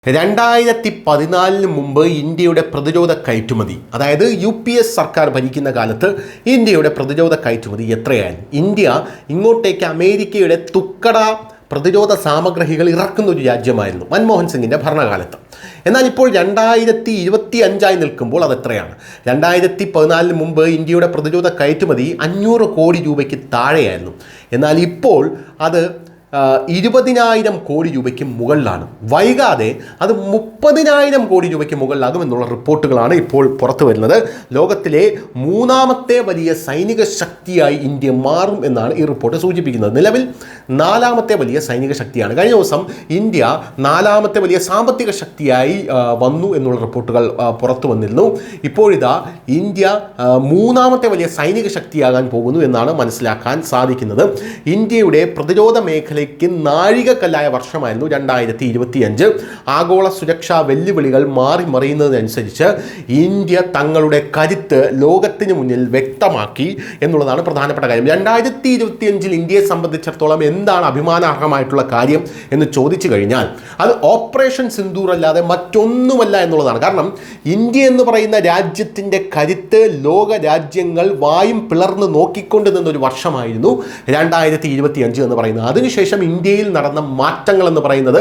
2014 മുമ്പ് ഇന്ത്യയുടെ പ്രതിരോധ കയറ്റുമതി, അതായത് UPS സർക്കാർ ഭരിക്കുന്ന കാലത്ത് ഇന്ത്യയുടെ പ്രതിരോധ കയറ്റുമതി എത്രയായിരുന്നു? ഇന്ത്യ ഇങ്ങോട്ടേക്ക് അമേരിക്കയുടെ തുക്കട പ്രതിരോധ സാമഗ്രികൾ ഇറക്കുന്ന ഒരു രാജ്യമായിരുന്നു മൻമോഹൻ സിംഗിൻ്റെ ഭരണകാലത്ത്. എന്നാൽ ഇപ്പോൾ 2025 നിൽക്കുമ്പോൾ അതെത്രയാണ്? 2014 മുമ്പ് ഇന്ത്യയുടെ പ്രതിരോധ കയറ്റുമതി 500 കോടി രൂപയ്ക്ക് താഴെയായിരുന്നു. എന്നാൽ ഇപ്പോൾ അത് 20,000 കോടി രൂപയ്ക്ക് മുകളിലാണ്. വൈകാതെ അത് 30,000 കോടി രൂപയ്ക്ക് മുകളിലാകുമെന്നുള്ള റിപ്പോർട്ടുകളാണ് ഇപ്പോൾ പുറത്തു വരുന്നത്. ലോകത്തിലെ 3ാമത്തെ വലിയ സൈനിക ശക്തിയായി ഇന്ത്യ മാറും എന്നാണ് ഈ റിപ്പോർട്ട് സൂചിപ്പിക്കുന്നത്. നിലവിൽ 4ാമത്തെ വലിയ സൈനിക ശക്തിയാണ്. കഴിഞ്ഞ ദിവസം ഇന്ത്യ 4ാമത്തെ വലിയ സാമ്പത്തിക ശക്തിയായി വന്നു എന്നുള്ള റിപ്പോർട്ടുകൾ പുറത്തു വന്നിരുന്നു. ഇപ്പോഴിതാ ഇന്ത്യ 3ാമത്തെ വലിയ സൈനിക ശക്തിയാകാൻ പോകുന്നു എന്നാണ് മനസ്സിലാക്കാൻ സാധിക്കുന്നത്. ഇന്ത്യയുടെ പ്രതിരോധ മേഖല നാഴികക്കല്ലായ വർഷമായിരുന്നു 2025. ആഗോള സുരക്ഷാ വെല്ലുവിളികൾ മാറി മറിയുന്നതിനനുസരിച്ച് ഇന്ത്യ തങ്ങളുടെ കരുത്ത് ലോകത്തിന് മുന്നിൽ വ്യക്തമാക്കി എന്നുള്ളതാണ് പ്രധാനപ്പെട്ട കാര്യം. 2025 ഇന്ത്യയെ സംബന്ധിച്ചിടത്തോളം എന്താണ് അഭിമാനാർഹമായിട്ടുള്ള കാര്യം എന്ന് ചോദിച്ചു കഴിഞ്ഞാൽ അത് ഓപ്പറേഷൻ സിന്ദൂർ അല്ലാതെ മറ്റൊന്നുമല്ല എന്നുള്ളതാണ്. കാരണം ഇന്ത്യ എന്ന് പറയുന്ന രാജ്യത്തിൻ്റെ കരുത്ത് ലോക രാജ്യങ്ങൾ വായും പിളർന്ന് നോക്കിക്കൊണ്ട് നിന്നൊരു വർഷമായിരുന്നു 2025 എന്ന് പറയുന്നത്. അതിനുശേഷം ഇന്ത്യയിൽ നടന്ന മാറ്റങ്ങൾ എന്ന് പറയുന്നത്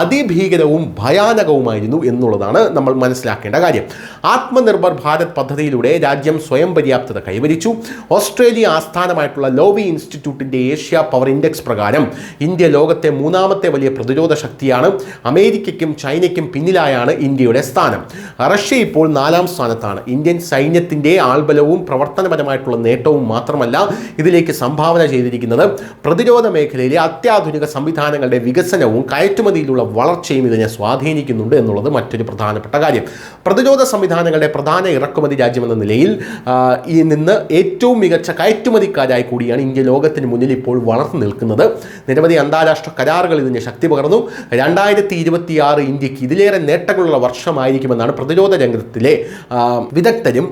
അതിഭീകരവും ഭയാനകവുമായിരുന്നു എന്നുള്ളതാണ് നമ്മൾ മനസ്സിലാക്കേണ്ട കാര്യം. ആത്മനിർഭർ ഭാരത് പദ്ധതിയിലൂടെ രാജ്യം സ്വയം പര്യാപ്തത കൈവരിച്ചു. ഓസ്ട്രേലിയ ആസ്ഥാനമായിട്ടുള്ള ലോവി ഇൻസ്റ്റിറ്റ്യൂട്ടിൻ്റെ ഏഷ്യ പവർ ഇൻഡെക്സ് പ്രകാരം ഇന്ത്യ ലോകത്തെ 3ാമത്തെ വലിയ പ്രതിരോധ ശക്തിയാണ്. അമേരിക്കയ്ക്കും ചൈനയ്ക്കും പിന്നിലായാണ് ഇന്ത്യയുടെ സ്ഥാനം. റഷ്യ ഇപ്പോൾ 4ാം സ്ഥാനത്താണ്. ഇന്ത്യൻ സൈന്യത്തിൻ്റെ ആൾബലവും പ്രവർത്തനപരമായിട്ടുള്ള നേട്ടവും മാത്രമല്ല ഇതിലേക്ക് സംഭാവന ചെയ്തിരിക്കുന്നത് പ്രതിരോധ മേഖലയിലെ അത്യാധുനിക സംവിധാനങ്ങളുടെ വികസനവും കയറ്റുമതിയിലുള്ള വളർച്ചയും ഇതിനെ സ്വാധീനിക്കുന്നുണ്ട് എന്നുള്ളത് മറ്റൊരു പ്രധാനപ്പെട്ട കാര്യം. പ്രതിരോധ സംവിധാനങ്ങളുടെ പ്രധാന ഇറക്കുമതി രാജ്യമെന്ന നിലയിൽ ഈ നിന്ന് ഏറ്റവും മികച്ച കയറ്റുമതിക്കാരായി കൂടിയാണ് ഇന്ത്യ ലോകത്തിന് മുന്നിൽ ഇപ്പോൾ വളർന്നു നിൽക്കുന്നത്. നിരവധി അന്താരാഷ്ട്ര കരാറുകൾ ഇതിന് ശക്തി പകർന്നു. 2026 ഇന്ത്യക്ക് ഇതിലേറെ നേട്ടങ്ങളുള്ള വർഷമായിരിക്കുമെന്നാണ് പ്രതിരോധ രംഗത്തിലെ വിദഗ്ധരും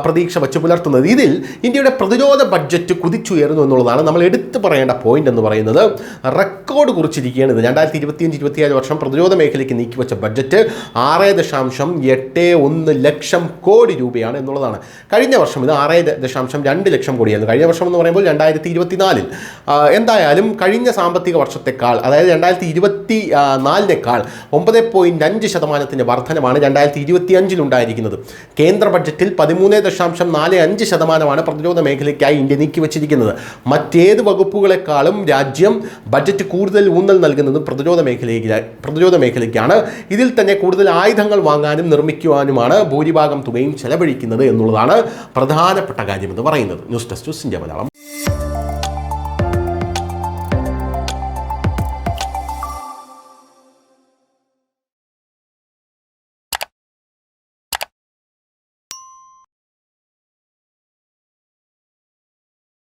പ്രതീക്ഷ വച്ചു പുലർത്തുന്നത്. ഇതിൽ ഇന്ത്യയുടെ പ്രതിരോധ ബഡ്ജറ്റ് കുതിച്ചുയർന്നു എന്നുള്ളതാണ് നമ്മൾ എടുത്തു പറയേണ്ട പോയിന്റ് എന്ന് പറയുന്നത്. റെക്കോർഡ് കുറിച്ചിരിക്കുകയാണ് ഇത്. 2025-26 വർഷം പ്രതിരോധ മേഖലയ്ക്ക് നീക്കിവെച്ച ബഡ്ജറ്റ് 6.81 ലക്ഷം കോടി രൂപയാണ് എന്നുള്ളതാണ്. കഴിഞ്ഞ വർഷം ഇത് 6.2 ലക്ഷം കോടിയായിരുന്നു. കഴിഞ്ഞ വർഷം എന്ന് പറയുമ്പോൾ 2024. എന്തായാലും കഴിഞ്ഞ സാമ്പത്തിക വർഷത്തെക്കാൾ, അതായത് 2024 9.5% വർധനമാണ് 2025 ഉണ്ടായിരിക്കുന്നത്. കേന്ദ്ര ബഡ്ജറ്റിൽ 13.45% പ്രതിരോധ മേഖലയ്ക്കായി ഇന്ത്യ നീക്കിവെച്ചിരിക്കുന്നത്. മറ്റേത് വകുപ്പുകളെക്കാളും രാജ്യം ബഡ്ജറ്റ് കൂടുതൽ ഊന്നൽ നൽകുന്നത് പ്രതിരോധ മേഖലയ്ക്കാണ്. ഇതിൽ തന്നെ കൂടുതൽ ആയുധങ്ങൾ വാങ്ങാനും നിർമ്മിക്കുവാനുമാണ് ഭൂരിഭാഗം തുകയും ചെലവഴിക്കുന്നത് എന്നുള്ളതാണ് പ്രധാനപ്പെട്ട കാര്യമെന്ന് പറയുന്നത്. News desk India Malayalam.